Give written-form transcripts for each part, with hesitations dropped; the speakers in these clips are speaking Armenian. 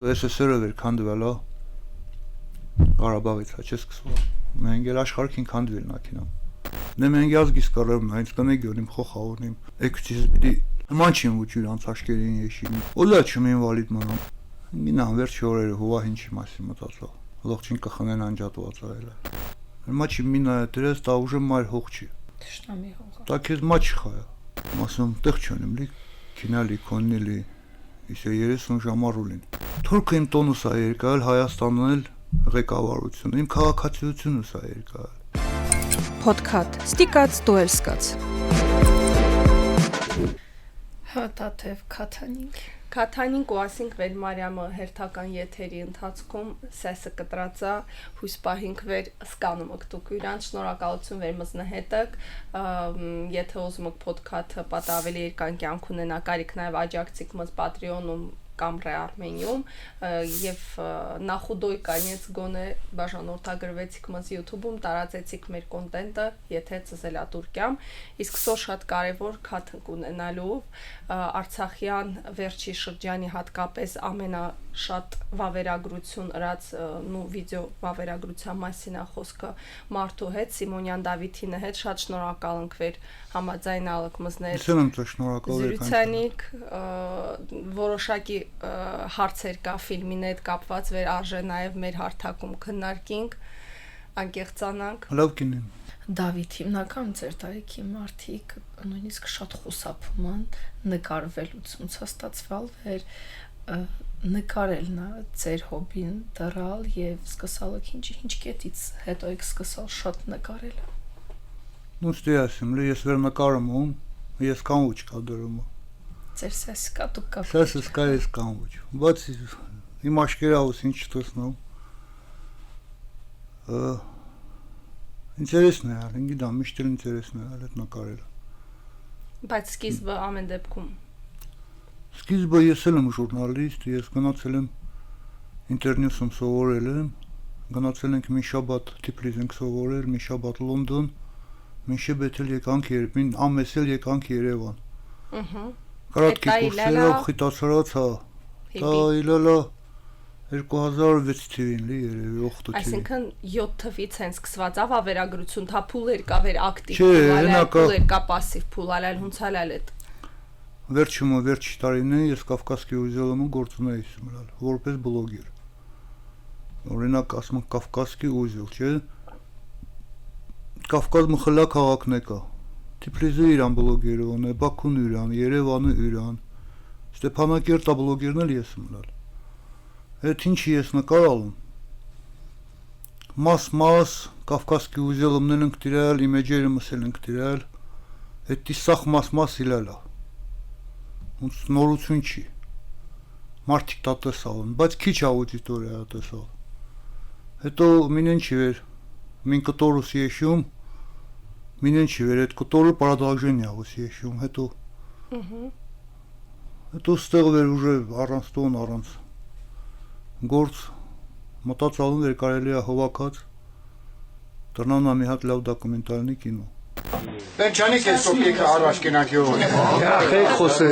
SSR-ը վեր քանդվել է Ղարաբաղից, չէ՞ սկսվել։ Մենք էլ աշխարհին քանդվել նակինամ։ Նե մենք յազգիս կարում այնց կնեգյոնիմ խոխաունիմ էկուտիզ պիտի մանչին ուջուր անցաշկերին եշին։ Օլաչում ինվալիդ մանամ։ Մինան վերջի օրերը հուվա ինչի մասի մտածա։ Լողջին կխնեն անջատված այլ։ Մաչի մինա դրես դա ուժը մայր հողջի։ Տշնամի հողը։ Դա քեզ մաչ խայա։ Մասում տեղ չունեմ լի քինալի կոննելի Իսկ 30 ժամարուլին։ Թուրքը իմ տոնուս է երկալ, Հայաստանն էլ ղեկավարությունը, իմ քաղաքացիությունս է երկալ։ Podcast Ստիկած դուելսկաց։ Հատաթև Քաթանինք ու ասինք վեր Մարիամը հերթական եթերի ընթացքում սեսը կտրածա հույս պահինք վեր սկանում ըկտուք իրան շնորհակալություն վեր մզնահետակ եթե ուզում եք podcast-ը պատա ավելի երկար կյանք ունենա կարիք նաև աջակցիկ մզ Patreon-ում կամ Armenium եւ նախուդոյ կանեց գոնե բաժանորդագրվեցիք մզ YouTube-ում տարածեցիք մեր կոնտենտը եթե ծզելա Թուրքիամ իսկ սո շատ կարեւոր քաթնք ունենալու Արցախյան վերջի շրջանի հատկապես ամենաշատ վավերագրություն ըրած նու վիդեո վավերագրության մասին է խոսքը Մարտու հետ Սիմոնյան Դավիթինը հետ շատ շնորհակալ ենք վեր համաձայնալք մզներ Զրուցանիկ որոշակի հարցեր կա ֆիլմին հետ կապված վեր արժե նաև մեր հարթակում քննարկենք անկեղծանանք լավ կինեմ Դավիթ հիմնական ձեր տարիքի մարդիկ նույնիսկ շատ խուսափում են նկարվելուց ոնց ստացվալ վեր նկարելն է ձեր հոբին դրալ եւ սկսալը ինչ կետից հետո եք սկսալ շատ նկարել Ну ստիասում լի ես վեր նկարում ես կանուչ կադրում Ձեր սեսկա դուք կա Սեսկա ես կանուչ բայց իմ աշկերաուս ինչ տեսնում Интересно, ինգիդա միշտ ինտերեսն է այդ նկարելը Բայց սկիզբը ամեն դեպքում Սկիզբը ես եմ ժուրնալիստ, ես գնացել եմ ինտերնետում սովորել եմ, գնացել ենք մի շաբաթ Թիֆլիս ենք սովորել, մի շաբաթ Լոնդոն, մինչև էլ եկանք Երևան, ամեսել եկանք Երևան։ Կարատկի կուրսերով խիտացրած հա։ Դա իլալա 2006 թվին լի երևի օգտոբեր։ Այսինքն 7 թվից են սկսված ավավերագրություն, թա փուլեր կա վեր ակտիվ փուլեր կա пассив փուլ, այլ հունցալալ է։ Վերջի տարիներին ես Կովկասկի ուզելում գործում էի սմրալ, որպես բլոգեր։ Օրինակ ասում են Կովկասկի ուզել, չէ՞։ Կովկազ մխլա քաղաքն է կա։ Թիֆլիսը իրան բլոգերն է, Բաքուն իրան, Երևանը իրան։ Ստեփանակերտա բլոգերն էլ ես սմրալ։ Այդ ինչի ես նկարալում։ Մաս Կովկասկի ուզելումն ենք դիրալ, իմեջերը մսել ենք դիրալ։ Այդ տիսախ մաս իլալա։ Ոնց նորություն չի։ Մարդիկ դա տեսալ են, բայց քիչ աուդիտորիա տեսալ։ Հետո մինեն չի վեր, մին կտորուս եշում, մինեն չի վեր, այդ կտորը պարադալժենյա ուս եշում, հետո ստեղ վեր ուժը առանց տոն, առանց գործ, մտածալում վեր կարելի է հովակած, տրնանա մի հատ լավ դոկումենտալնի կինո։ Բենչանի կես սոպիքը առաջ կենակ յողն է։ Խեք խոսե։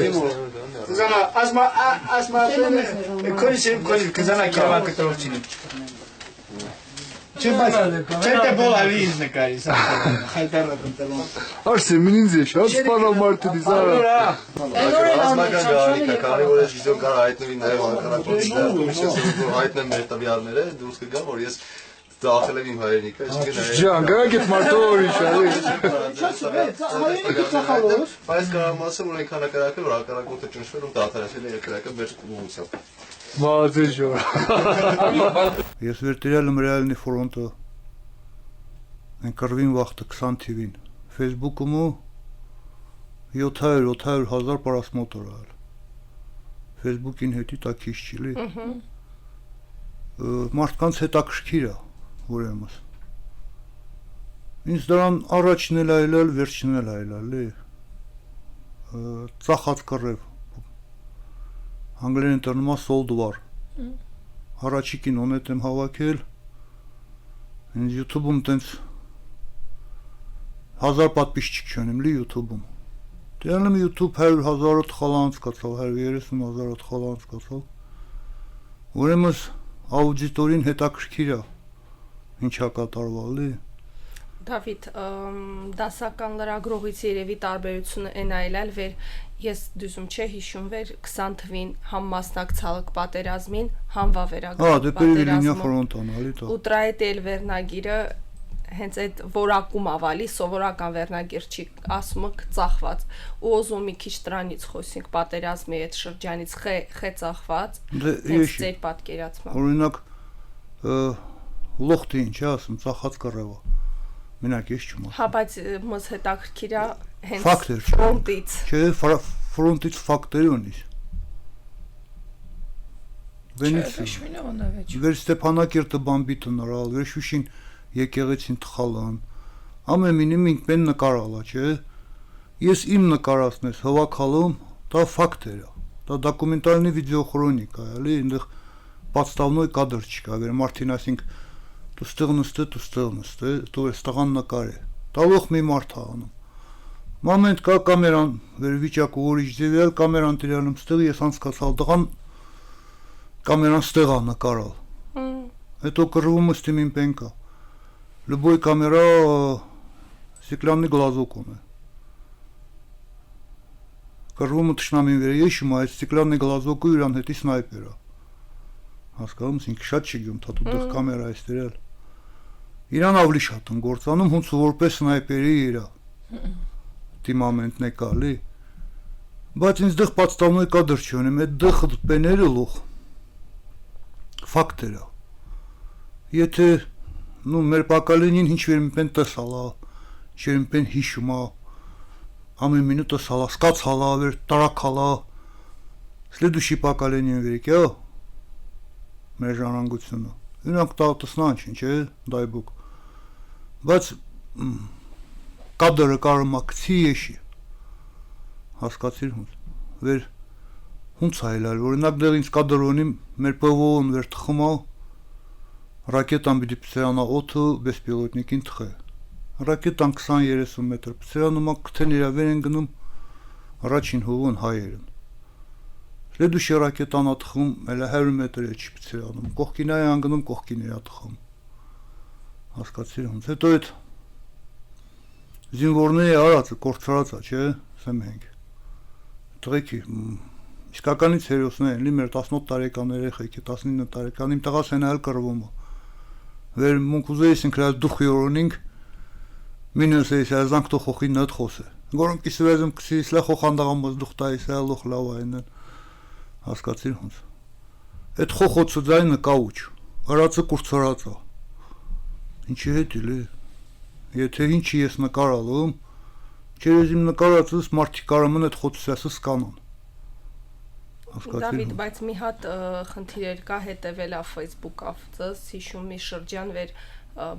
Կզանա, ասմա, քոնի կզանա կերվան կտրողչինի։ Չետ է բոլ ավիզ նկարի, խայտարը կնտելում։ Արսեն, մին ինձ է շատ սպանավ մարդերի զարա։ Ասմական գարիք է, կարի որ ես վիդեոն կար հայտնվի նաև անկարակորդիքը, միշտ հայտնեմ մեր տվյալները, դուրս կգա, որ ես Դախել եմ իմ հայրենիքը, Ջան, գարակ այդ մարդը ուրիշ հայրենիքի ծախալով Բայց կարամ ասեմ ունենք հանակարակը, որ հակարակորդը ճնշվել ու դադարեցել է երկրակը մեր ուղղությամբ Մազե ժոր Ես վերտերյալ եմ ռեալնի ֆորոնտը ընկրվին վաղթը 20 թիվին Facebook-ում 700 հազար պարասմոտոր ալ Facebook-ին հետի տակիշ չիլի մարդկանց հետաքրքիր է Ուրեմն Ինձ դրան առաջն էլ այլալ, վերջն էլ այլալ է ծախած կռև Անգլերեն տրնումա sold war Առաջի կինոն էտ եմ հավաքել Ինձ YouTube-ում տենց 1000 պատպիսչիկ չունեմ լի YouTube-ում Դրանım YouTube 100,000 թխալ անցկացալ, 130,000 թխալ անցկացալ Ուրեմն աուդիտորին հետաքրքիր է ինչա կատարվալի։ Դավիթ, դասական լրագրողից երևի տարբերությունը այն այլալ վեր ես դուսում չէ հիշում վեր 20 թվին համ մասնակցալք պատերազմին, համ վավերագրող պատերազմին։ Ու տրայդ էլ վերնագիրը հենց այդ որակում ավալի սովորական վերնագիր չի ասումը ծախված ու ոզում մի քիչ դրանից խոսենք պատերազմի այդ շրջանից խե ծախված հենց ձեր պատկերացմամբ։ Օրինակ լոխտի ինչ է ասում ծախած կռևը։ Մենակ ես չեմ ասում։ Հա, բայց մոս հետաքրքիր է հենց ֆակտեր ֆրոնտից։ Չէ, ֆրոնտից ֆակտեր ունիս։ Վեր Ստեփանակերտը բամբիտը նրալ, վեր Շուշին եկեղեցին թխալան։ Ամեն մինը ինքն նկարալա, չէ։ Ես իմ նկարածնես հավաքալում, դա ֆակտեր է։ Դա դոկումենտալնի վիդեոխրոնիկա է, էլի, այնտեղ պատստավնոյ կադր չկա, վեր Մարտին ասինք դու ստեղ նստե, դու ես տղան նկարե։ Տալող մի մարդ է անում։ Մոմենտ կա կամերան վեր վիճակը ուրիշ ձևել, կամերան տիրանում ստեղ ես անցկացալ տղան կամերան ստեղ է նկարալ։ Հետո կռվում ստիմին պենկա։ Любой камера стеклянный глазок ունի։ Կռվում տշնամին վեր եշում այդ ստեклянный глазок-ը իրան հետի սնայպերը։ Հասկանում ես ինքը շատ չի գյում, թա դու դեղ կամերա ես դրել։ Իրան ավելի շատ են գործանում հունց որպես սնայպերի իրա դիմամենտն է կալի բայց ինձ դեղ պատստավնոյ կադր չի ունեմ այդ դեղ պեները լող ֆակտերա եթե նու մեր պակալենին ինչ վերում պեն տեսալա չերում պեն հիշումա ամեն մինուտ տեսալա սկացալա վեր տարակալա следующий поколение վերիկյա մեր ժառանգությունը իրանք տատասնան չէ դայ բուկ բայց կադրը կարում է կցի եշի հասկացիր հունց վեր հունց այլալ օրինակ դեղ ինձ կադր ունիմ մեր ՊՎՕ-ն վեր թխումա ռակետան պիտի պսերանա օթը բեսպիլոտնիկին թխե ռակետան 20-30 մետր պսերանում կթեն իրա վեր են գնում առաջին հողուն հայերն Следующий ռակետան ատխում էլա 100 մետր է չի պսերանում կողքին այ անգնում կողքին իրա թխում հասկացիր հունց հետո այդ զինվորների արածը կորցրած է չէ սեմ հենք տղեկի իսկականից հերոսներ են լի մեր 18 տարեկան երեխեքի 19 տարեկան իմ տղաս են այլ կռվում վեր մունքուզեյսին քրալ դուխյորոնինք մինուս էս ազանք տո խոխի նդ խոսը գորոն կիսվեզում կսիսլա խոխանդաղամոզ դուխտայս այլ լոխ լավ այն հասկացիր հունց այդ խոխոցը ձայնը կաուչ արածը կուրցրած է ինչի հետ էլի եթե ինչի ես նկարալում չերեզ իմ նկարածս մարդիկ կարամն այդ խոցուսյասը սկանան Դավիթ, բայց մի հատ խնդիր կա հետևելա Facebook-ով ծս հիշում մի շրջան վեր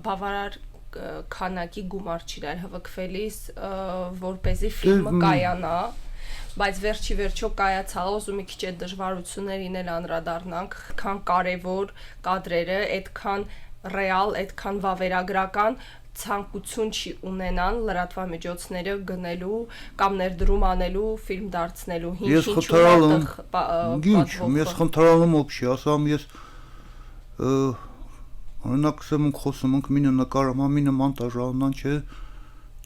բավարար քանակի գումար չիրար հվկվելիս որպեսզի ֆիլմը կայանա բայց վերջի կայացալ ուզում մի քիչ այդ դժվարություններին էլ անդրադառնանք քան կարևոր կադրերը այդքան ռեալ այդքան վավերագրական ցանկություն չի ունենան լրատվամիջոցները գնելու կամ ներդրում անելու ֆիլմ դարձնելու ես խնդրալում օբշի ասամ ես օրինակ ասեմ խոսում ենք մինը նկարում մինը մոնտաժանան չէ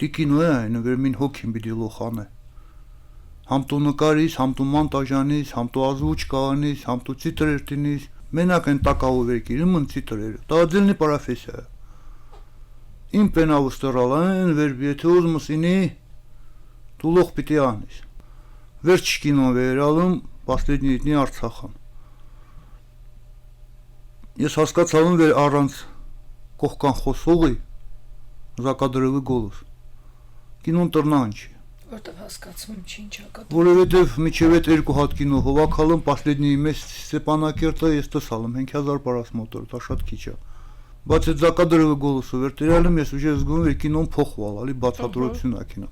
տիկինո է այն վեր մին հոգին պիտի լոխանե համ տու նկարիս համ տու մոնտաժանիս համ տու ազվուճկանիս համ տու ցիտրերտինիս մենակ են տակավու վերքիրը մն ցիտրերը դա դելնի պրոֆեսիա Իմ պենավստորալան վեր եթե ուզում սինի դու լող պիտի անես վերջ կինո վերալում последний дни Արցախան Ես հասկացալում վեր առանց կողքան խոսողի զակադրովի գոլոս կինոն տրնան չի Որտեվ հասկացում չի ինչա կա Որովհետև միջև այդ երկու հատ կինո հովակալում последний месяц Ստեփանակերտը ես տեսալում 5000 պարասմոտոր դա շատ քիչ է Բայց այդ զակադրովի գոլոսը վեր տիրալում ես ուժ զգում եմ կինոն փոխվալ ալի բացատրություն է կինո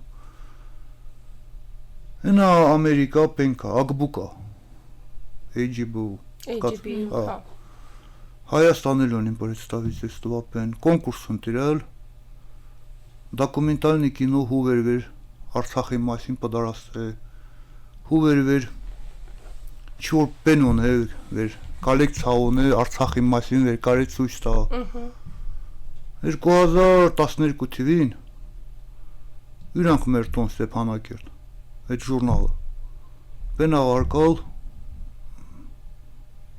Հենա Ամերիկա պենկա ագբուկա HBO հա Հայաստանել ունին представительство պեն կոնկուրս ընտրել դոկումենտալնի կինո հուվեր Արցախի մասին պատրաստ է հուվեր չոր պենոն է վեր կոլեկցիա ունի Արցախի մասին երկարի ցույց տա։ 2012 թվին իրանք մեր տուն Ստեփանակերտ այդ ժուրնալը բենավարկալ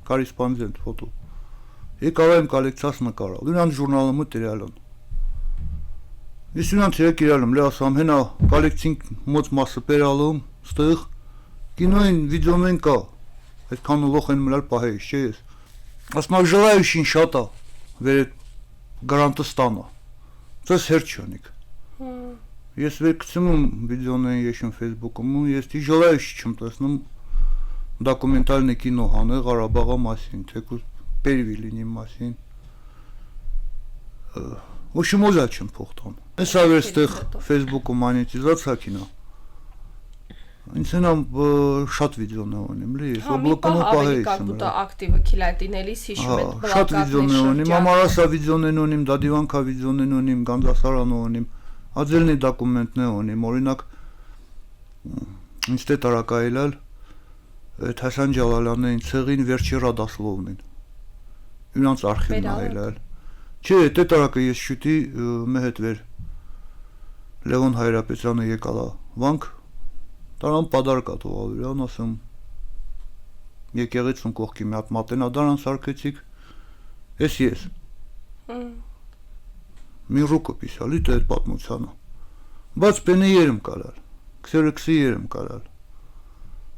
կորեսպոնդենտ ֆոտո եկավ եմ կոլեկցիաս նկարալ իրանք ժուրնալը մոտ իրալն ես իրանք իրալում լե ասամ հենա կոլեկցին մոտ մասը բերալում ստեղ կինոյին վիդեոն կա այդքան լոխ են մնալ պահեի չէ ես ասում желающий շատ է վեր գրանտը ստանա ծես հերչյոնիկ ես վերքցում եմ վիդեոներին եշում Facebook-ում ու ես желающий չեմ տեսնում դոկումենտալնի կինո հանել Ղարաբաղի մասին, թեկուզ Պերվի լինի մասին։ Ոչմ ոզա չեմ փոխտան։ Ես ավերստեղ Facebook-ում մոնետիզացիա կինա։ Ինձ հենամ շատ վիդեոներ ունեմ, լի, ես բլոկում պահեի եմ։ Հա, ակտիվը քիլայտինելիս հիշում եմ բլոկատներ։ Շատ վիդեոներ ունեմ, ամարասա վիդեոներ ունեմ, դադիվանքա վիդեոներ ունեմ, Գանձասարան ունեմ, ածելնի դոկումենտներ ունեմ, օրինակ ինձ դե տարակայելալ Հասան Ջալալյանին ցեղին վերջի ռադասլովնին։ Իրանց արխիվն այլալ։ Չէ, դե տարակը ես շուտի մեր հետ վեր Լևոն Հայրապետյանը եկալ է վանք Տարան պադարկա տողալ իրան ասում եկեղեցուն կողքի մի հատ մատենադարան սարքեցիք ես մի ռուկը պիսալի դե այդ պատմությանը բայց պենի երեմ կարալ քսերքսի երեմ կարալ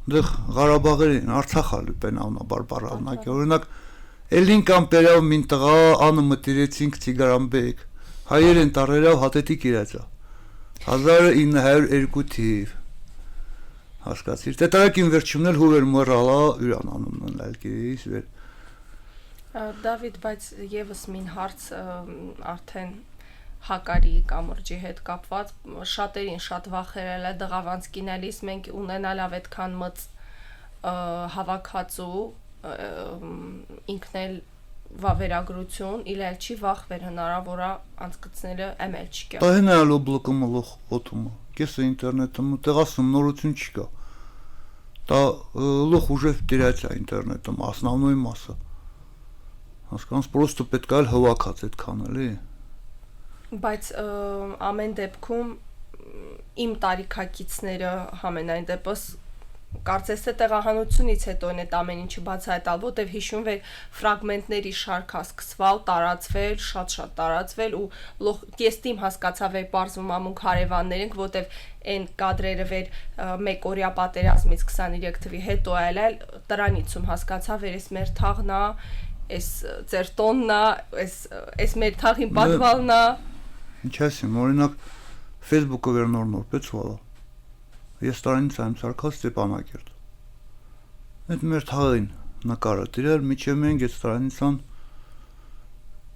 դեղ Ղարաբաղերին Արցախալի պենավնա բարբարալնակ օրինակ Էլին կամ պերավ մին տղա անը մտիրեցինք Տիգրանբեկ հայերեն տարերավ հատետիկ իրացա 1902 թիվ հասկացիր տետարակին վերջումն էլ հուվեր մռալա յուրան անունն լալկիս վեր Դավիթ բայց եւս մին հարց արդեն Հակարի կամրջի հետ կապված շատերին շատ վախերել է դղավանց կինելիս մենք ունենալ ավետքան մծ հավաքածու ինքնել վավերագրություն իլել չի վախվեր հնարավոր է անցկացնելը ML չկա Դա հենալու բլոկում լոխ օտումը կեսը ինտերնետում տեղասում նորություն չկա Դա լոխ ուժև դերացա ինտերնետում основной մասը հասկանց պրոստը պետք է հավաքած այդքան էլի Բայց ամեն դեպքում իմ տարիքակիցները համենայն դեպս կարծես թե տեղահանությունից հետո են այդ ամեն ինչը բացահայտալ, որտեվ հիշում էր ֆրագմենտների շարքա սկսվել, տարածվել, շատ տարածվել ու ես թիմ հասկացա վեր բարձվում ամունք հարևաններ ենք, որտեվ այն կադրերը վեր մեկօրյա պատերազմից 23 թվի հետո այլ տրանիցում հասկացա վեր էս մեր թաղնա, էս ձեր տոննա, էս մեր թաղին պատվալնա Ինչ ասեմ, օրինակ Facebook-ը վեր նոր պեցվալա Ես տարանից եմ սարքալ Ստեփանակերտ Այդ մեր թաղին նկարը դիրել միջև մենք այդ տարանիցան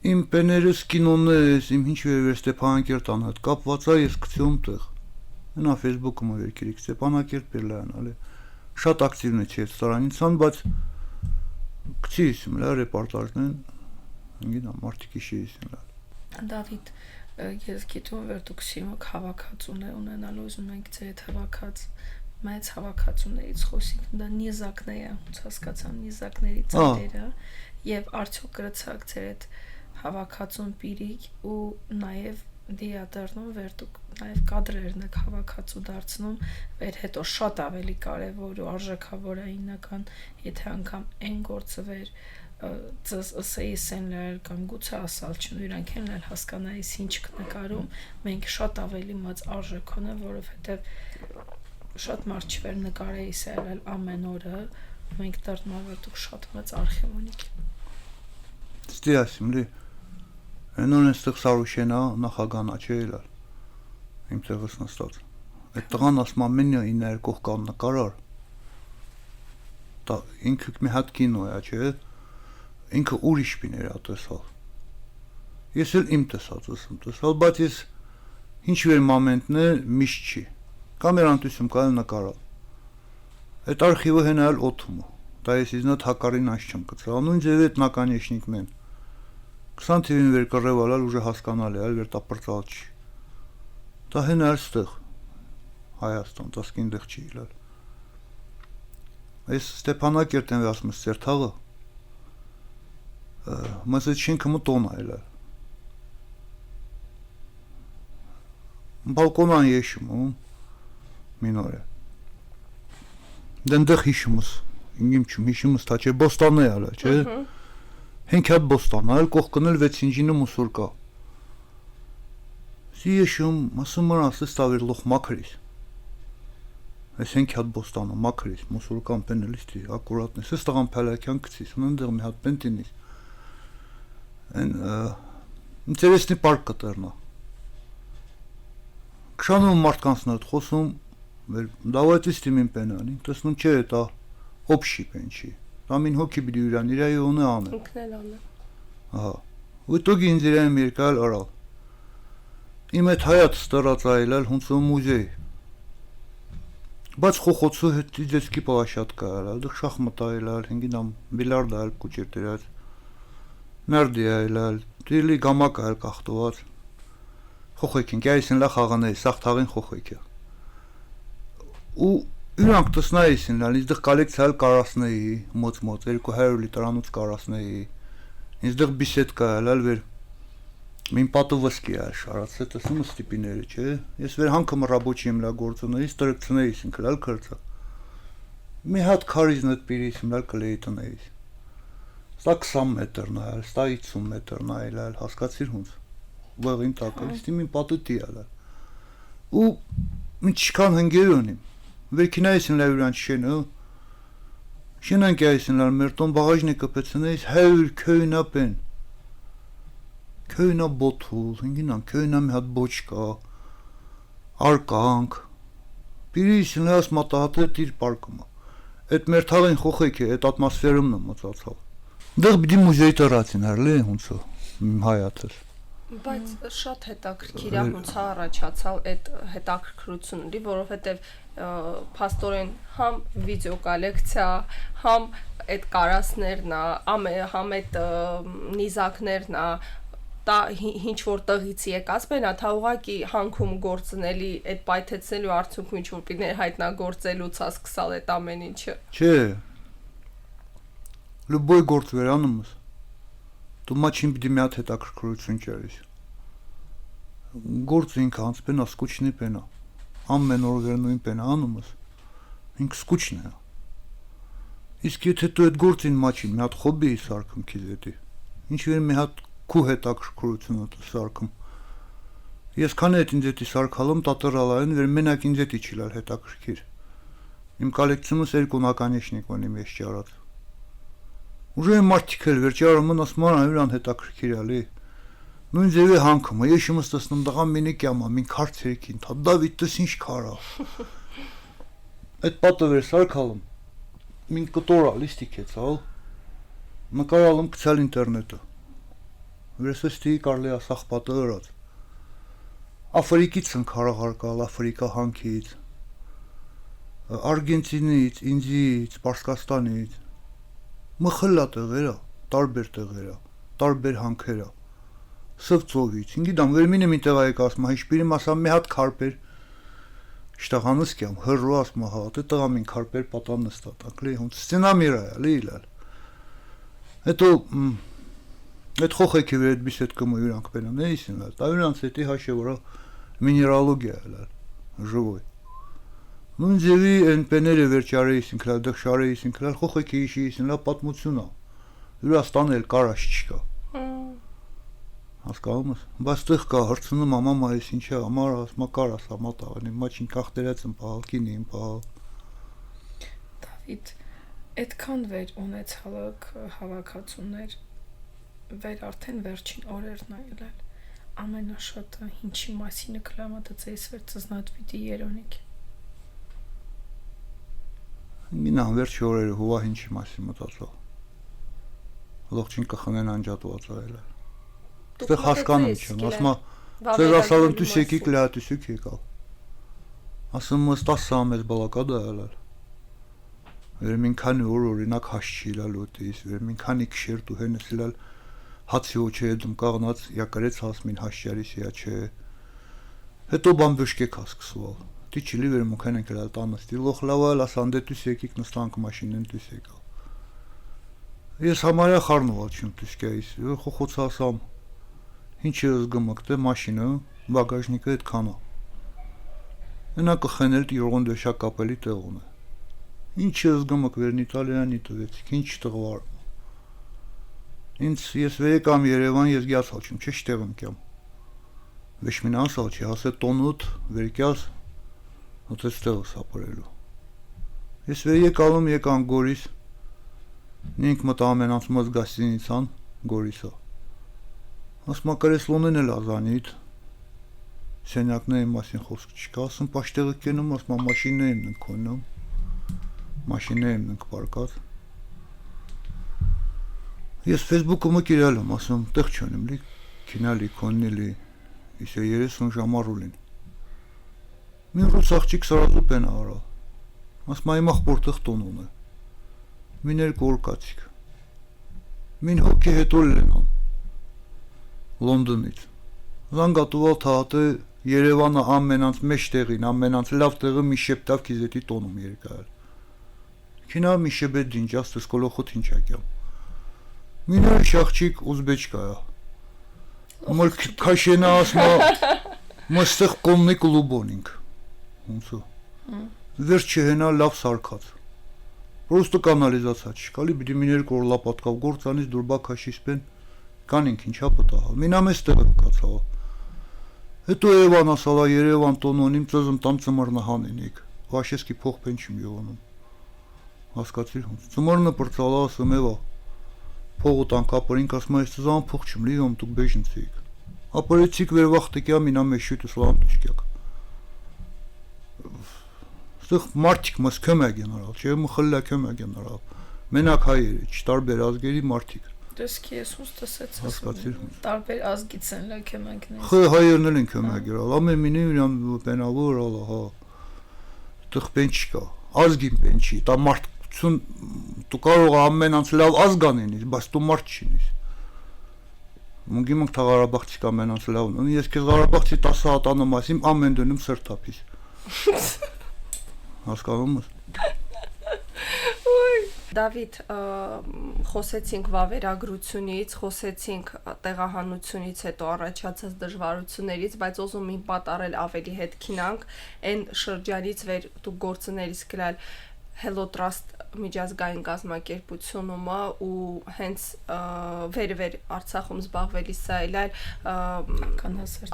իմ պեներս կինոներս, իմ ինչ վեր Ստեփանակերտան հետ կապված է ես գցում տեղ Հենա Facebook-ում վերքիրիկ Ստեփանակերտ Բերլյան ալի Շատ ակտիվն է չի այդ տարանիցան, բայց գցիս իմ լա ռեպորտաժն ինգինա մարդիկ իշիսին լա Դավիթ Ես գիտում որ դուք սիմոք հավաքածուներ ունենալու ուզում եք ձեր այդ հավաքած մեծ հավաքածուներից խոսենք դա նիզակն է ոնց հասկացամ նիզակների ծրերը եւ արդյոք գրեցաք ձեր այդ հավաքածուն պիրիկ ու նաեւ դիադարնում վեր դուք նաեւ կադրերն եք հավաքածու դարձնում վեր հետո շատ ավելի կարեւոր ու արժեքավոր է հիմնական եթե անգամ այն գործը վեր ասեիսեններ կամ գուցե ասալ չնու իրանք են էլ հասկանայիս ինչ կնկարում մենք շատ ավելի մեծ արժեք ունեն որովհետև շատ մարդ չվեր նկարեիս էլ ամեն օրը մենք դառնում որ դուք շատ մեծ արխիվ ունիք Ստի ասում լի Այնոն այստեղ Սարուշենա նախագանա չէ էլ իմ տեղս նստած այդ տղան ասում ամեն ինչ ներկող կան նկարար դա ինքը մի հատ կինո է չէ Ինքը ուրիշ բիներ է տեսալ Ես էլ իմ տեսածս եմ տեսալ, բայց ես ինչ-որ մոմենտներ միշտ չի Կամերան տեսում կայել նկարալ Այդ արխիվը հենալ օթում Դա ես իznատ հակարին այս չեմ կծալ Նույն ձև էտ նականեշնիկ մեն 20 թիվին վեր կռևալալ ուժը հասկանալ է, այլ վեր տապրծալ չի Դա հենալ ստեղ Հայաստան, տասկին դեղ չի իլալ Այս Ստեփանակերտ են ասում ես ծեր թաղը Մաս այդ շենքը մտոն այլ է։ Բալկոնան եշում մինորը։ Դնդեղ հիշումս, ինգիմչում հիշումս թա չէ, բոստան է ալա, չէ։ Հենք հատ բոստան, այլ կողքնել 6 ինջինը մուսուր կա։ Սի եշում, մասում մրանս է ստավիր լող մակրիս։ Այս հենք հատ բոստանը մակրիս, մուսուր կան պենելիստի, ակուրատնես, ես տղան պալակյան կցիս, ունեն դեղ մի հատ պենտինիս։ Են, ինտերեսնի պարկ կտերնա։ Քշանում մարդկանցն այդ խոսում, давайте снимем пенани, տեսնում չէ, դա общий пенչի։ Դա մին հոգի բիդի ուրան իրայի ունը անը։ Ինքնել անը։ Ահա։ Ու տոգի ինձ իրայում երկալ արալ։ Իմ այդ հայատ ստրած այլալ հունցում մուզեյ։ Բայց խոխոցու հետ դեսկի պաշատկա այլալ, դық շախմատ այլալ, հինգինամ բիլարդ այլ կուչեր դրած։ Նարդի այլալ, դիլի գամակ այլ կախտված։ Խոխեքին, գայիսին լա խաղանել, սաղ թաղին խոխեքը։ Ու իրանք տեսնայիսին լալ, ինձ դեղ կոլեկցիալ կարասնեի, մոց 200 լիտրանուց կարասնեի, ինձ դեղ բիսետկա այլալ վեր, մին պատովսկի այլ շարած, է տեսնում ստիպիները, չէ, ես վեր հանքըմ ռաբոչի եմ լա գործունեիս, տրկցնեիսին կլալ կրծա, մի հատ քարիզն էտ պիրիսին լալ կլեի տնեիս, ստա 20 մետրն այլ, ստա 50 մետրն այլ, հասկացիր հունց, վեղին տակը, իստի մին պատուտի այլ, ու ինչքան հնգեր ունիմ, վերքինայիսին լավ ուրան շենը, շենանք այիսին լար մեր տոն բաղաժնի կպեցնեիս հայր քյոյնապեն, քյոյնա բոթուլ, հինգինան քյոյնա մի հատ բոչկա, արկանք, պիրիսին լաս մատահատ է տիր պարկումը, այդ մեր թաղին խոխեք է, այդ ատմասվերումն է մծացավ, դեղ բիդի մուզեի տրացին հարլի հունցը, հայատս, Բայց շատ հետաքրքիր է ոնց առաջացավ այդ հետաքրքրությունը, որովհետև փաստորեն համ վիդեո կոլեկցիա, համ այդ կարասներն է, համ այդ նիզակներն է, դա ինչ որ տղից եկած բենա, թա ուղակի հանքում գործնելի այդ պայթեցնելու արդյունքում ինչ որ պիներ հայտնագործելուց է սկսալ այդ ամեն ինչը։ Չէ։ Լուբոյ գործ վերանումս։ Դու մաչին պիտի մի հատ հետաքրքրություն ճարես։ Գործը ինքը անցպենա, սկուչնի պենա, ամեն օր վերնույն պենա անումս, ինք սկուչն է։ Իսկ եթե դու այդ գործին մաչին մի հատ խոբի սարքում քիզ հետի, ինչ վեր մի հատ քու հետաքրքրությունը սարքում։ Ես քանի հետ ինձ հետի սարքալում տատրալային վեր մենակ ինձ հետի չիլալ հետաքրքիր։ Իմ կոլեկցիումս երկու ականեշնիկ ունի մեջ ճարած։ Ուժը մարդիկ էլ վերջարում են ասում են ուրան հետաքրքիր ալի։ Նույն ձևի հանքումը, ես իմս տեսնում դղան մինի կյամա, մին քարցերքին, թա Դավիթ տես ինչ քարա։ Այդ պատը վեր սարքալում, մին կտորա լիստիկ եցալ, նկարալում կցալ ինտերնետը։ Վերսեստի կարլի ասախ պատը ըրած։ Աֆրիկից են քարաղարկալ, Աֆրիկա հանքից, Արգենտինից, Ինդիից, Պարսկաստանից, մխլա տեղերա, տարբեր տեղերա, տարբեր հանքերա, սվծովից, ինգիդամ վերմին եմ ինտեղ այեք ասմա, հիշպիրիմ ասամ մի հատ քարպեր, շտաղանս կյամ, հրրու ասմա հատ, է տղամին քարպեր պատան նստատակ, լի հունց, սցենամիրա է, լի իլալ, հետո, այդ խոխեքի վեր այդ բիսետ կմը յուրանք պենան էիսին լալ, դա յուրանց հետի հաշե որա միներալոգիա է լալ, ժվոյ, նույն ձևի են պեները վերջարեիսին կլալ, դեղ շարեիսին կլալ, խոխեքի իշիիսին լալ պատմությունա, յուրաստան էլ կարաշ չկա, հասկանում ես, բայց տեղ կա հրցնում ամամա ես ինչ է, ամար ասմա կարաս ամատաղ, իմ մաչին կախտերած եմ պահալ, կինի եմ պահալ։ Դավիթ, այդքան վեր ունեցալըք հավաքածուներ, վեր արդեն վերջին օրերն այլել, ամենաշատը ինչի մասին կլամատը ծեիս վեր ծզնատվիդի երոնիք։ Մինան վերջի օրերը հուվա ինչի մասին մտածալ, լողջին կխնեն անջատված այլել։ Ստեղ հասկանում չեմ, ասմա, ծեր ասալն տուս եկիք լա տուսուք եկալ, ասում մս 10 ամես բալակադա այլել, վեր մին քանի օր օրինակ հաշ չի իլալ ոտիս, վեր մին քանի կշեր դու հենես իլալ հացի ոչե դում կաղնած յակարեց հասմին հաշճարիս յա չէ, հետո բան բժկեք հասկսուալ, դի չիլի վեր մուքեն ենք լալ տանստի, լող լավալ ասան դե տուս եկիք նստանք մաշինեն տուս եկալ, Ես համարյա խառնված չեմ տիսկայից, խոխոցասամ, ինչ ես գմակ, թե մաշինը, բագաժնիկը այդքան է։ Նա կխենել տիրողոն դեշա կապելի տեղուն է։ Ինչ ես գմակ վերն Իտալիանի տվեցիք, ինչ տղվար։ Ինձ ես վերեկամ Երևան, ես գյաս հաչում, չէ շտեղում կյամ։ Վեշմին ասալ չի, հասե տոնուտ, վերկյաս, հոտ ես տեղը սապրելու։ Ես վերեկալում եկան Գորիս, նինք մտ ամենանց մոզ գասինիցան, Գորիսա։ Ասմակարես լոնեն էլ ազանիտ, սենյակների մասին խոսք չկա, ասում պաշտեղը կենում, ասմա մաշիններն ենք կոնում, մաշիններն ենք պարկած։ Ես Facebook-ը մը կիրալ եմ, ասում, տեղ չոնեմ, լի, կինալի, կոննելի, իսե 30 ժամարուլին։ Մին ռուս աղջիկ սարազու պեն արալ, ասմա իմ աղբորտեղ տոնուն է, մին երկու օր կացիք, մին հոգի հետո լենան, Լոնդոնից, զանգատուվալ թահատը Երևանը ամենանց մեջ տեղին, ամենանց լավ տեղը մի շեպտավ կիզետի տոնում երկայել։ Կինա մի շեբետ դինջաս տսկոլոխոտ հինչակյամ։ Միներ շաղջիկ ուզբեչկայա։ Մոլ կաշենա ասմա մստեղ կոմնի կլուբոնինք։ Հունցու։ Վերջ չհենա լավ սարկած։ Պրոստը կանալիզացա չկալի, բիդի միներ կոր լապատկավ գործանից դուրբա կաշիսպեն կանինք ինչա պտահալ։ Մինամես տեղը կացավ։ Հետո Երևան ասալա Երևան տոնոնիմ ծզմ տամ ծմրնը հանենիք, վաշեսկի փոխպեն չիմ յողոնում, հասկացիր հունց, ծմրնը պրծալա ասում եվա, փողու տանք ապրինք ասմա ես ծզան փող չիմ լիվում տուք բեժնցիք, ապրեցիք վեր վաղտիկյա մինա մեշույթը սլամ տիշկյակ, ստեղ մարդիկ մս կյոմյակ ենարալ, չէ մխլլա կյոմյակ ենարալ, մենակ հայերի, չտարբեր ազգերի մարդիկ, Դեսքի ես ուս տսեց հասկացիր տարբեր ազգից են լեքեմակներ Խե հայերն են կյոմյակերալ, ամեն մինի իրան պենավոր ալա, հա, տղ պեն չկա, ազգին պեն չի, տա մարդություն, դու կարող ամենանց լավ ազգանինից, բայց դու մարդ չինիս, մունգի մունք թա Ղարաբաղցիկ ամենանց լավն, ես կեզ Ղարաբաղցի 10 հատանում ասիմ ամեն դնում սրտապիս, հասկանում ես, Դավիթ, խոսեցինք վավերագրությունից, խոսեցինք տեղահանությունից հետո առաջացած դժվարություններից, բայց ուզում եմ պատառել ավելի հետ քինանք, այն շրջանից վեր դու գործներից գրալ Hello Trust միջազգային կազմակերպությունում ու հենց վեր Արցախում զբաղվելիս այլ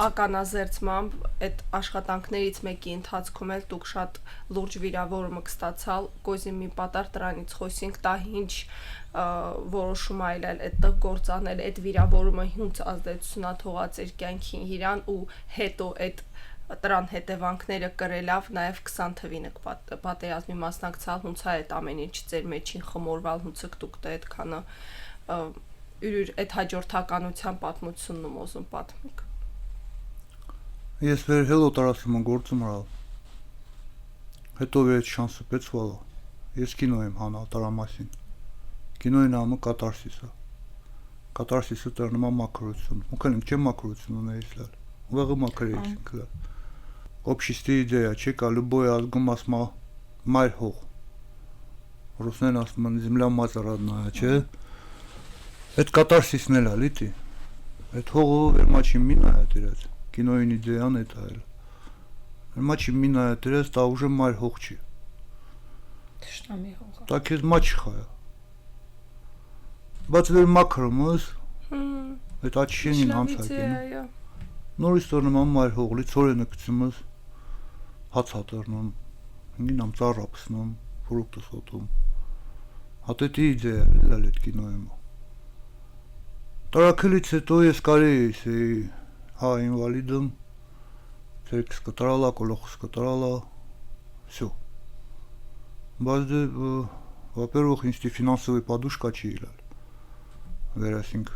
ականազերծմամբ այդ աշխատանքներից մեկի ընթացքում էլ դուք շատ լուրջ վիրավորում կստացալ գոզի մի պատար դրանից խոսենք դա ինչ որոշում այլ այդ գործանել այդ վիրավորումը հունց ազդեցությունա թողած էր կյանքին իրան ու հետո այդ Տրան հետևանքները կրելավ նաև 20 թվին պատերազմի մասնակցալ հունց է այդ ամեն ինչ ձեր մեջին խմորվալ հունցը դուք դա այդքանը ուրիր այդ հաջորդականության պատմությունն ու ոզում պատմիկ Ես վեր հելո տարածում եմ գործում հրալ հետո վեր այդ շանսը պեցվալա ես կինո եմ հանալ տարամասին կինոյի նամը կատարսիսը տրնում է մակրություն ուքել ենք չեմ մակրություն ուներից լալ ուղեղը մակրեցինք լալ Обществе идея, чека любой азгум асма майр хох. Ռուսներն ասում են земля мать родная, չէ։ Այդ կատարսիսն էլ է, լիտի։ Այդ հողը վերմաչի մինա է դրած։ Կինոյին իդեան է դա էլ։ Վերմաչի մինա է դրած, դա ուժը մայր հող չի։ Տշնամի հողը։ Դա քեզ մաչ խայա։ Բայց վեր մակրում ես։ Այդ աչքին հանցակին։ Նորից տորնում եմ մայր հողլի, ծորենը գցում ես։ Հացատերնում, ինգինամ ծառապսնում, ֆրուկտը սոտում։ Հատետի իդեա էլ այդ կինոյում։ Տարակելից հետո ես կարի էի, հա ինվալիդում, ցերքս կտրալա, կոլոխս կտրալա, всё։ Բայց դե, во-первых, ինստի ֆինանսովի подушка չի իրալ։ Վերասինք,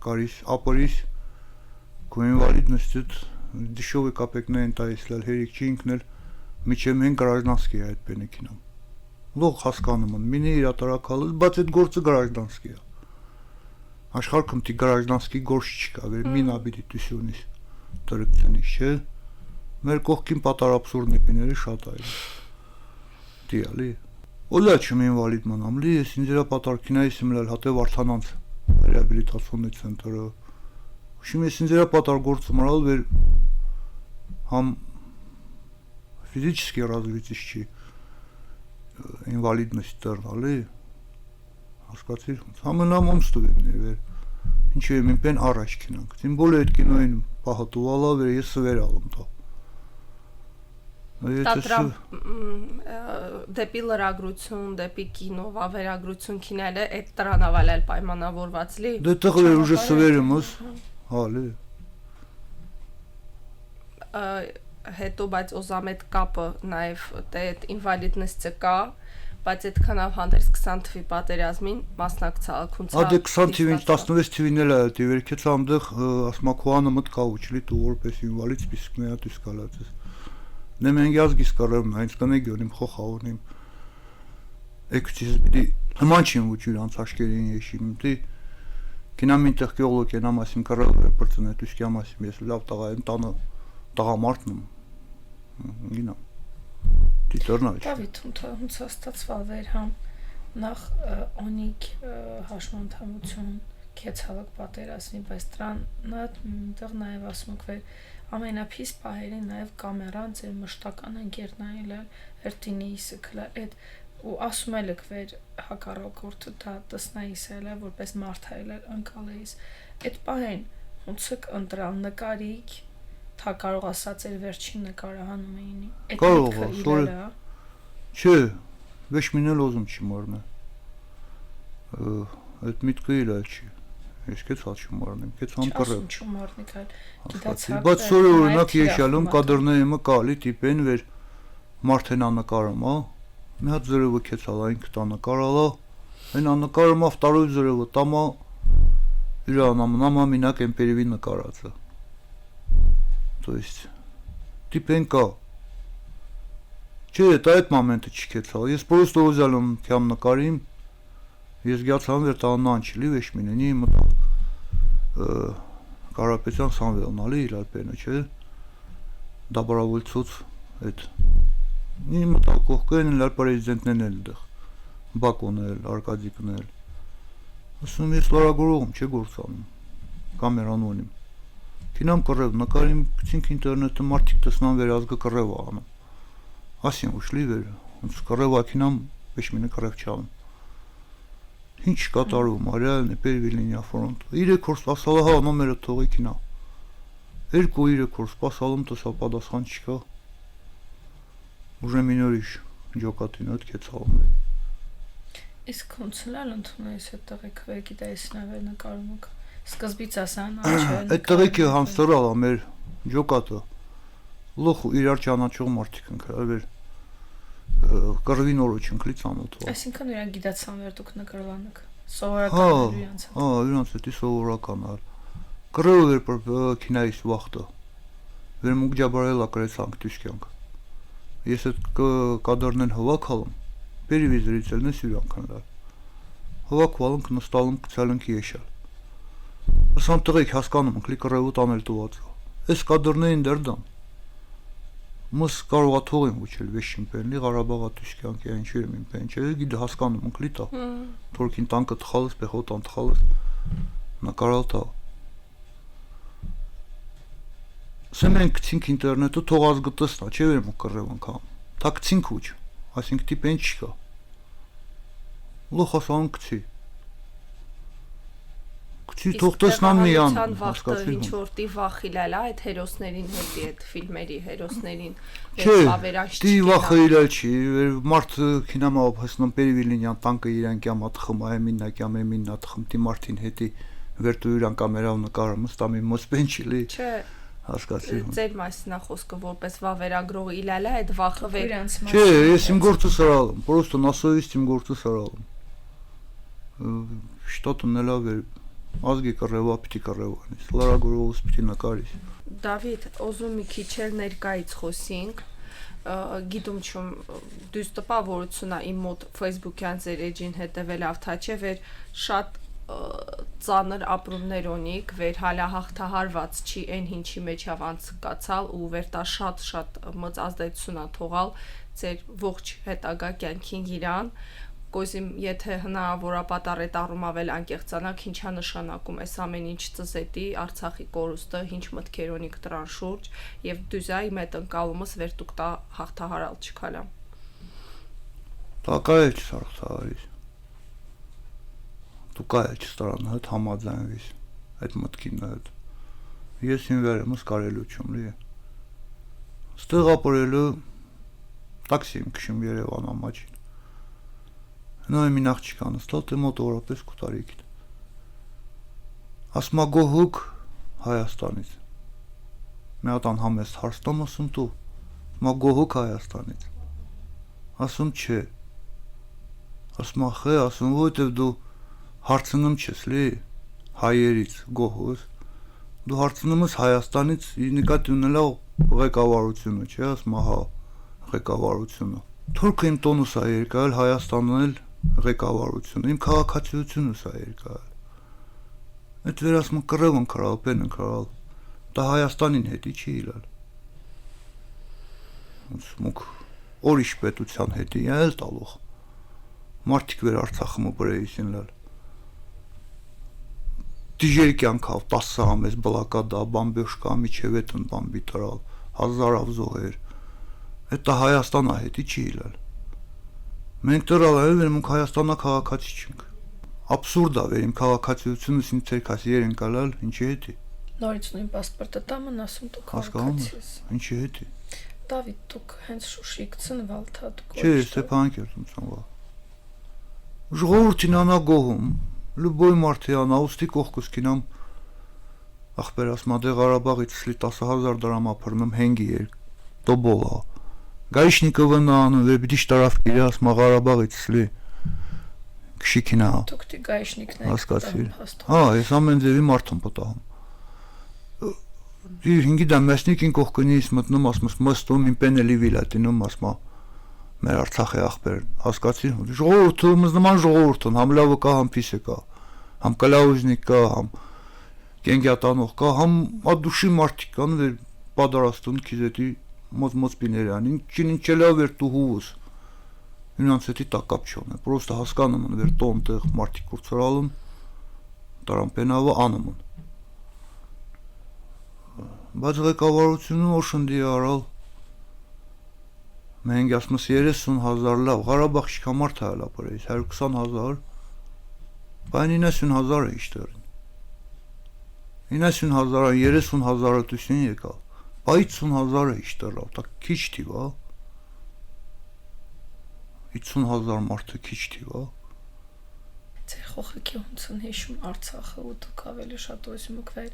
կարիս, ապրիս, քո ինվալիդնստիտ Дешевые копейкные таислал հերիք չի ինքնել միջև մենք гражданский է այդ բենեքինամ։ Լող հասկանում են, մինի իր ատարակալը, բայց այդ գործը гражданский է։ Աշխարհում դի гражданский գործ չկա, վեր մինա բիդի դուսյունից տրկցնի, չէ։ Մեր կողքին պատար абսուրդնիկները շատ այլ։ Դիալի։ Օլա չեմ ինվալիդ մնամ, լի ես ինձերապատարքինայիս եմ լալ հատե վարդանանց ռեաբիլիտացիոննի ցենտրը։ Ուշիմ ես ինձերապատար գործում արալ վեր համ ֆիզически развитый ինվալիդность դառնալի հասկացիր ամենամ ստուդենտն է վեր ինչու եմ ինքն առաջ կինանք тем более այդ կինոին պահատուվալա վեր ես սվերալում դա Տատրամ դեպի լրագրություն, դեպի կինո, վավերագրություն քինելը այդ տրանավալել պայմանավորված լի։ Դե տղեր ուժը սվերում ես, հալի։ Հետո բայց օզամետ կապը նաև դե այդ ինվալիդնեսը կա, բայց այդքանավ հանդերձ 20 թվի պատերազմին մասնակցալ քունցա։ Ադե 20 թվին 16 թվին էլ է դի վերքեց անդեղ ասմակուանը մտ կաուչլի դու որպես ինվալիդ սպիսկն է դու սկալացես։ Նեմեն յազգիս կարեմ այնց կնեգյոնիմ խոխաունիմ էկցիզ բիդի հման չին ուջուր անցաշկերին եշիմ դի կինամ ինտեղ գյոլոկ ենամ ասիմ կարել պրծն է դուսկյամ ասիմ ես լավ տաղայեմ տանը տաղամարտնում գինամ դի տորնալ Դավիթ ոնց ստացվալ վեր համ նախ օնիկ հաշմանդամություն կեցավակ պատերազմի բայց դրանն այնտեղ նաև ասում եք վեր ամենափիս պահերին նաև կամերան ձեր մշտական ընկերն այլ հերթինի իսկլա այդ ու ասում եք վեր հակառակորդը դա տեսնայիս էլ որպես մարդ այլ անցալեիս այդ պահին ոնց եք ընտրալ նկարիք թա կարող ասած էր վերջին նկարը հանում էինի կարող չէ վեշ մինել ոզում չի մորնա այդ միտքը իլա չի Ես կեց հաչում մարնեմ, կեց համ կռեմ։ Բայց սորի օրինակ եշալում կադրնեիմը կալի տիպեն վեր մարդեն անկարում, մի հատ զրևը կեցալ այն կտա նկարալա, այն անկարում ավտարոյ զրևը տամա իրանամնամա մինակ են պերևի նկարացը։ То есть տիպեն կա։ Չէ, դա այդ մամենտը չի կեցալ, ես պրոստո ուզալում կյամ նկարիմ, ես գյացան վեր տանան չլի վեշ մինենի մտալ Կարապետյան Սամվելն ալի իրար պենը չէ դաբարավոլցոց այդ մի մտալ կողքեն իրար պրեզիդենտն էլ դեղ Բակոն էլ, Արկադիկն էլ ասում ես լարագորողում չէ գործանում կամերան ունիմ կինամ կռև նկարիմ կցինք ինտերնետը մարդիկ տեսնան վեր ազգը կռև անում ասին ուշլի վեր ոնց կռև ակինամ վեշ մինը կռև չալում Ինչ կատարում, արյալն է պերվի լինյա ֆորոնտ, 3 որ սպասալը հա նոմերը թողիքին ա, 2-3 որ սպասալում տսա պատասխան չկա, ուժը մինորիշ ջոկատին ոտ կեցալում է։ Իսկ կոնցուլալ ընդունայիս այդ տղեկ վեր գիտայիս նավեր նկարում եք, սկզբից ասան աչը Այդ տղեկի հանստորալ ա մեր ջոկատը, լոխ ու իրար ճանաչող մարդիկ ընկրալ վեր Կռվին օրոչ ընկլի ծանոթվա Այսինքն իրան գիտացան վեր դուք նկրվանք Սովորական էր իրանց իրանց հետի սովորական ալ Կռվը վեր կինայիս վախտը Վեր մուկ ջաբարել ակրեցանք դուսկյանք Ես այդ կադրնեն հվակ հալում Պերիվիզրից էլ նես իրանք ընլալ Հվակ վալնք նստալում կցալնք եշալ Ասան տղեկ հասկանում ընկլի կռվու տանել տուվածա Ես կադրնեին դերդան Մս կարողա թողեմ ուչել վեշին պենլի Ղարաբաղա դուսկյանքի այնչու եմ իմ պեն չէ գիդը հասկանում ընկլի տա Թորքին տանկը տխալս, պեխոտան տխալս Նկարալ տա Սեմ են կցինք ինտերնետը թող ազգը տսնա, չէ վեր մուկ կռև անգամ Թա կցինք ուչ, ասինք տիպ են չկա Լոխ ասան կցի Կցի թող տեսնան միան հասկացի ինչ-որտի վախիլալ այդ հերոսներին հետի այդ ֆիլմերի հերոսներին Չէ, դի վախը իրալ չի, մարդ կինամա հասնում պերիվիլինյան տանկը իրան կյամա տխում, այմիննա կյամ էմիննա տխում տի մարդին հետի վերտու իրան կամերավ նկարը մստամի մոսպեն չիլի Չէ, ձեր մասնա խոսքը որպես վավերագրող իլալա այդ վախը վեր Չէ, ես իմ գործը սրալում, պրոստո նասովիստ իմ գործը սրալում Շտատն էլա վեր Ազգի կռևա պիտի կռևանից, լարագորողուս պիտի նկարիս Դավիթ, ոզում մի քիչ էլ ներկայից խոսինք Գիտում չում դույս տպավորությունա իմ մոտ Facebook-յան ձեր էջին հետևել ավթա չէ վեր շատ ծանր ապրումներ ունիք, վեր հալա հաղթահարված չի այն ինչի մեջ ավանցկացալ ու վեր տա շատ մծ ազդեցություն ա թողալ ձեր ողջ հետագա կյանքին իրան Կոզիմ, եթե հնարավոր է պատառետ առում ավել անկեղծանակ, ինչա նշանակում այս ամեն ինչ ծզետի, Արցախի կորուստը, ինչ մտքեր ունիք դրան շուրջ եւ դուզայի մետ ընկալումս վերտուկ տա հաղթահարալ չքալա։ Տակայ չսարխարիս։ Դու կայ չստարան հետ համաձայնվիս այդ մտքին հետ։ Ես ին վերեմս կարելություն լի։ Ստեղ ապրելու տաքսիմ քշում Երևան ամաչին։ Նույն մի աղջիկան ստալ թե մոտորապես կուտարիքին։ Ասմա գոհուկ Հայաստանից։ Մի հատ անհամեստ հարստում ասում դու։ Մա գոհուկ Հայաստանից։ Ասում չէ։ Ասմա խե, ասում որտեվ դու հարցնում չես լի հայերից գոհուս։ Դու հարցնում ես Հայաստանից նկատի ունենալու ղեկավարությունը, չէ՞, ասմա հա, ղեկավարությունը։ Թուրքը իմ տոնուս է երկայել, Հայաստանն էլ ղեկավարությունը, իմ քաղաքացիությունս է երկայել։ Այդ վերասմը կռև ընկրալ, պեն ընկրալ, դա Հայաստանին հետի չի իլալ։ Մուք օրիշ պետության հետի էլ տալող, մարդիկ վեր Արցախը մը բրեիսին լալ։ Դիժեր կյանքավ, 10 ամես բլակադա, բամբեշկա, միջևետն բամբի տրալ, հազարավ զոհեր, այդ դա Հայաստանա հետի չի իլալ։ Մենք տրալ է վեր մունք Հայաստանա քաղաքացի չենք։ Աբսուրդ է վեր իմ քաղաքացիությունս ինձ ցերքաս երենկալալ, ինչի հետի։ Նորից նույն պասպորտը տամն ասում դու քաղաքացի ես։ Ինչի հետի։ Դավիթ դուք հենց Շուշիկ ծնվալ թա դուք։ Չէ, Ստեփանակերտում ծնվա։ Ժողովրդին անա գոհում, լուբոյ մարդյան աուստի կողքս կինամ ախպեր ասմա դե Ղարաբաղից սլի 10,000 դրամ ապրնում հենգի էր տոբոլա Գայշնիկովը նան վեպի շտարավ իրաս Ղարաբաղից սլի քշիկինա Դուք դի գայշնիկն եք հասկացի հա ես ամեն ձևի մարդ եմ պատահում Ինգի դա մեջնիկին կողքնից մտնում ասմաս մստում իմ պենելի վիլատինում ասմա մեր Արցախի ախպեր հասկացի ժողովուրդը նման ժողովուրդն համ լավը կա համ պիսը կա համ կլաուզնիկ կա համ կենգյատանող կա համ ադուշի մարդիկ կան վեր պատրաստուն քիզետի մոծ պիներյանին չինչելա վեր տուհուս ինանց հետի տակապ չոնը պրոստը հասկանում են վեր տոն տեղ մարդիկ կուրցրալում տարամպենավը անում են բայց ղեկավարությունը օշնդի արալ մենք ասմս 30,000 լավ Ղարաբաղ շքամարդ հայել ապրեից 120,000 բայն 90,000 է իշտերին 90,000 30,000 տուսին եկալ 50,000 է իշտերավ դա քիչ թիվա 50,000 մարդը քիչ թիվա Ձեր խոխիկի ոնց են հիշում Արցախը ու դուք ավելի շատ ուզում եք վեր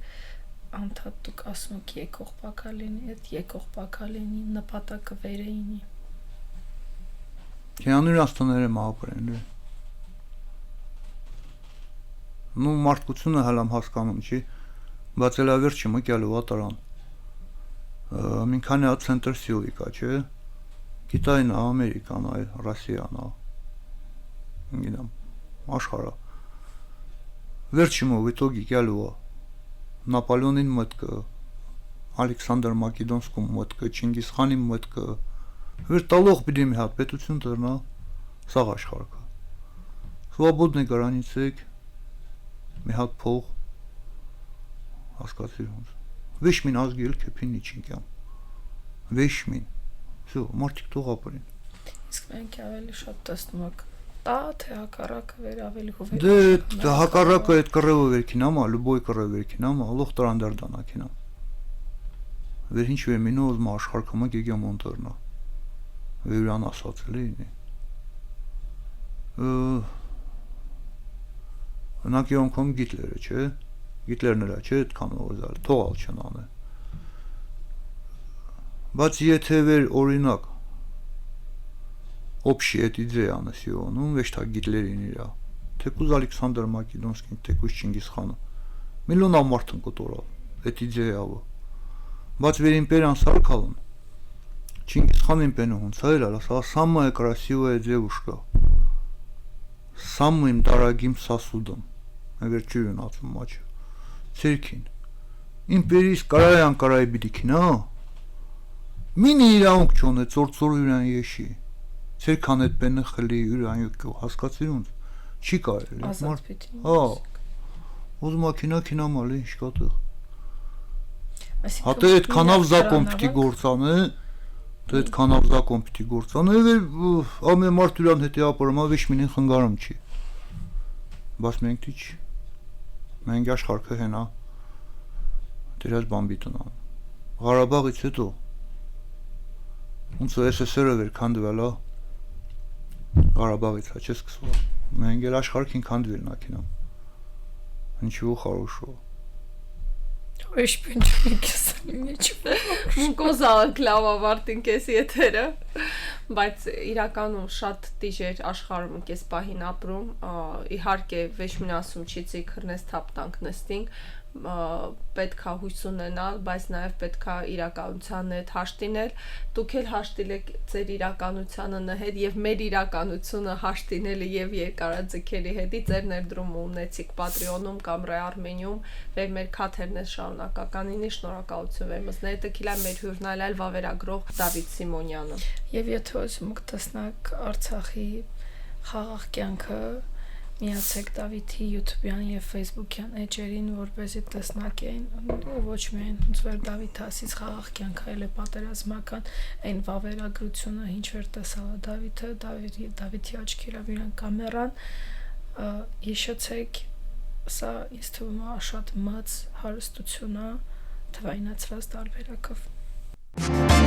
անդադ դուք ասում եք եկող բակալինի, այդ եկող բակալինի նպատակը վերեինի։ Կյանուր աստաները մահապրեն, նու մարդկությունը հալամ հասկանում չի, բայց էլավերջի մկյալու ատարան, մինքանի ատ ցենտր սիլիկա, չէ, Կիտայնա, Ամերիկանա, Ռասիյանա, ինգինամ, աշխարա, վերջի մով իտոգի կյալու Նապոլեոնին մտքը, Ալեքսանդր Մակեդոնսկում մտքը, Չինգիզ խանի մտքը, վեր տալող պիտի մի հատ պետություն տրնա, սաղ աշխարհը։ Սվաբոդնի գրանիցեք, մի հատ փող, հասկացիր ոնց։ Վեշմին ազգի էլ քեփին իջինքյամ։ Վեշմին։ Всё, մարդիկ թող ապրին։ Իսկ մենք ավելի շատ տեսնում ենք Տա թե հակառակը վեր ավելի հովեր Դե հակառակը այդ կռևը վերքին ամա, լուբոյ կռևը վերքին ամա, ալող տրանդարդանակին ամ Վեր ինչ վեր մինո ոզմա աշխարհը մը գեգյամոնտորնա Վերան ասած էլի ինի Հնակի ոնքում գիտլերը, չէ, գիտլերն էլա, չէ, այդքան ոզալ, թողալ չնան է Բայց եթե վեր օրինակ Общая эта идея на сегодня, вещь так Гитлеринира. Текуз Александр Македонский, текуз Чингисхана. Миллиона мартын которого эта идея его. Бац вер империан саркалын. Чингисхан империан царила, самая красивая девушка, самым дорогим сосудом. Վերջի ունացում մաչը։ Ցերքին։ Իմպերիս կարայան կարայբիդիկին, հա։ Մինի իրանք չոնե ծործոր յուրան եշի։ Ցերքան այդ բենը խլի յուրան յոկյո հասկացիր ոնց։ Չի կարելի։ Ազատ պիտի։ Հա։ Ուզում մաքինա մալի իշկատը։ Հատե այդ կանավ զակոն պիտի գործանը, դե այդ կանավ զակոն պիտի գործանը, ամեն մարդ յուրան հետի ապարում ավիշ մինին խնգարում չի։ Բաս մենք դիչ։ Մենք աշխարհքը հենա։ Դերած բամբիտնա։ Ղարաբաղից հետո ոնց է SSR-ը վեր քանդվել է։ Ղարաբաղից հա չես սկսվել։ Մենք էլ աշխարհքին քանդվել նաքինամ։ Ինչու խորոշո։ Ուրիշ բնջի քեսի Մուկոզա կլավա վարտին կես եթերը, բայց իրականում շատ տիժեր աշխարհում կես պահին ապրում, իհարկե վեշմին ասում չիցի քրնես թապտանք նստինք, պետքա հույս ունենալ, բայց նաև պետքա իրականության հետ հաշտինել, դուք էլ հաշտիլեք ձեր իրականությանը նհետ եւ մեր իրականությունը հաշտինելը եւ երկարաձգերի հետի ձեր ներդրումը ունեցիք Patreon-ում կամ Re-Armenium, վեր մեր քաթերն է շարունակականինի շնորհակալություն վերմզները տքիլա մեր հյուրնալալ վավերագրող Դավիթ Սիմոնյանը։ Եվ եթե ուզում եք տեսնակ Արցախի խաղաղ կյանքը միացեք Դավիթի YouTube-յան եւ Facebook-յան էջերին, որպեսզի տեսնակ էին ոչ միայն ոնց որ Դավիթ ասից խաղաղ կյանքը, այլ է պատերազմական այն վավերագրությունը, ինչ որ տեսալ Դավիթը, Դավիթի աչքերով իրան կամերան, հիշեցեք, սա ինձ թվում է շատ մած հարստություն է թվայնացված տարբերակով։